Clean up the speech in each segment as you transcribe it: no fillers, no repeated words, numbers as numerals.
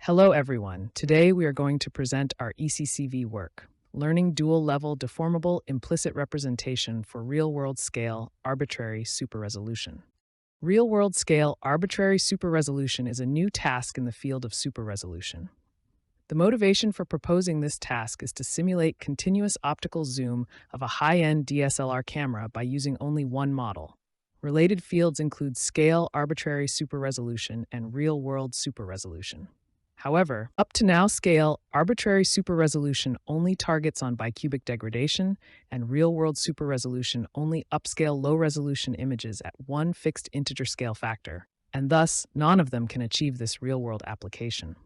Hello everyone. Today we are going to present our ECCV work, Learning Dual-Level Deformable Implicit Representation for Real-World Scale Arbitrary Super-Resolution. Real-world scale arbitrary super-resolution is a new task in the field of super-resolution. The motivation for proposing this task is to simulate continuous optical zoom of a high-end DSLR camera by using only one model. Related fields include scale arbitrary super-resolution and real-world super-resolution. However, up to now, scale arbitrary super-resolution only targets on bicubic degradation, and real-world super-resolution only upscale low-resolution images at one fixed integer scale factor, and thus none of them can achieve this real-world application.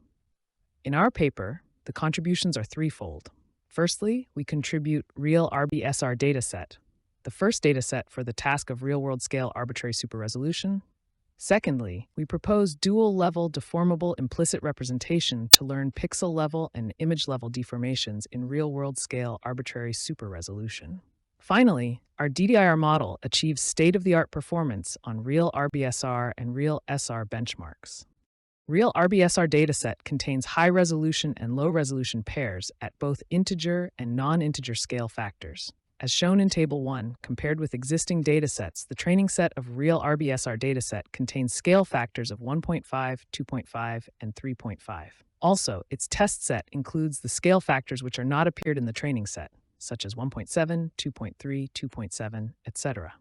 In our paper, the contributions are threefold. Firstly, we contribute real RBSR dataset, the first dataset for the task of real-world scale arbitrary super-resolution. Secondly, we propose dual-level deformable implicit representation to learn pixel-level and image-level deformations in real-world scale arbitrary super-resolution. Finally, our DDIR model achieves state-of-the-art performance on real RBSR and real SR benchmarks. Real RBSR dataset contains high-resolution and low-resolution pairs at both integer and non-integer scale factors. As shown in Table 1, compared with existing datasets, the training set of real RBSR dataset contains scale factors of 1.5, 2.5, and 3.5. Also, its test set includes the scale factors which are not appeared in the training set, such as 1.7, 2.3, 2.7, etc.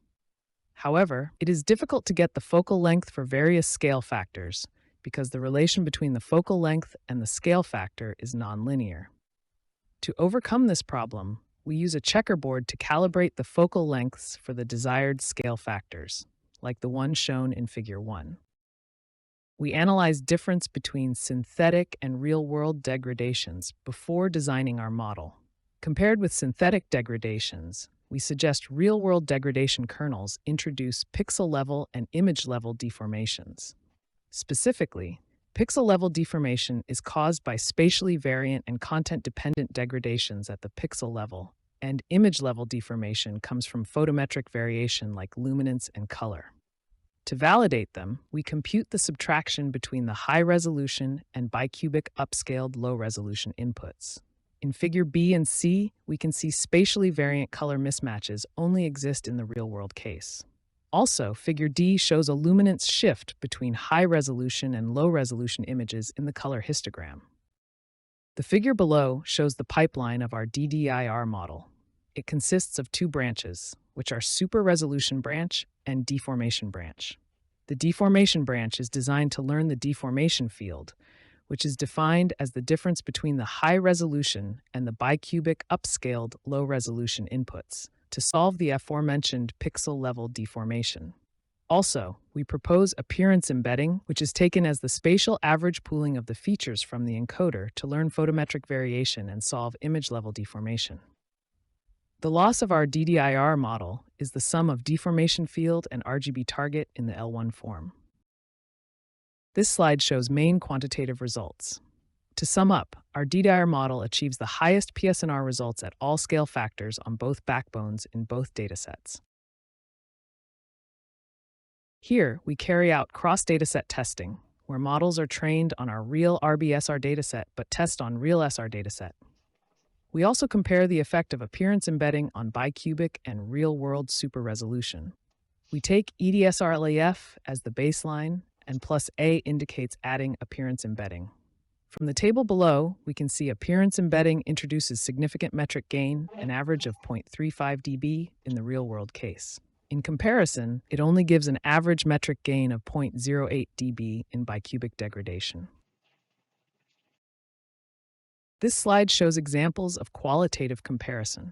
However, it is difficult to get the focal length for various scale factors because the relation between the focal length and the scale factor is nonlinear. To overcome this problem, we use a checkerboard to calibrate the focal lengths for the desired scale factors, like the one shown in Figure 1. We analyze difference between synthetic and real-world degradations before designing our model. Compared with synthetic degradations, we suggest real-world degradation kernels introduce pixel-level and image-level deformations. Specifically, pixel-level deformation is caused by spatially variant and content-dependent degradations at the pixel level, and image-level deformation comes from photometric variation like luminance and color. To validate them, we compute the subtraction between the high-resolution and bicubic upscaled low-resolution inputs. In Figure B and C, we can see spatially variant color mismatches only exist in the real-world case. Also, Figure D shows a luminance shift between high-resolution and low-resolution images in the color histogram. The figure below shows the pipeline of our DDIR model. It consists of two branches, which are super-resolution branch and deformation branch. The deformation branch is designed to learn the deformation field, which is defined as the difference between the high-resolution and the bicubic upscaled low-resolution inputs, to solve the aforementioned pixel-level deformation. Also, we propose appearance embedding, which is taken as the spatial average pooling of the features from the encoder to learn photometric variation and solve image-level deformation. The loss of our DDIR model is the sum of deformation field and RGB target in the L1 form. This slide shows main quantitative results. To sum up, our DDIR model achieves the highest PSNR results at all scale factors on both backbones in both datasets. Here, we carry out cross-dataset testing, where models are trained on our real RBSR dataset but test on real SR dataset. We also compare the effect of appearance embedding on bicubic and real-world super-resolution. We take EDSRLAF as the baseline, and plus A indicates adding appearance embedding. From the table below, we can see appearance embedding introduces significant metric gain, an average of 0.35 dB in the real-world case. In comparison, it only gives an average metric gain of 0.08 dB in bicubic degradation. This slide shows examples of qualitative comparison.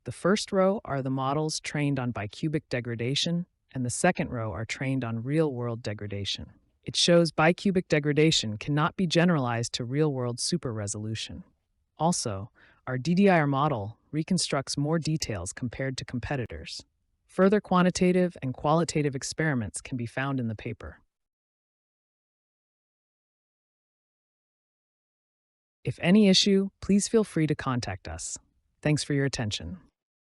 The first row are the models trained on bicubic degradation, and the second row are trained on real-world degradation. It shows bicubic degradation cannot be generalized to real-world super-resolution. Also, our DDIR model reconstructs more details compared to competitors. Further quantitative and qualitative experiments can be found in the paper. If any issue, please feel free to contact us. Thanks for your attention.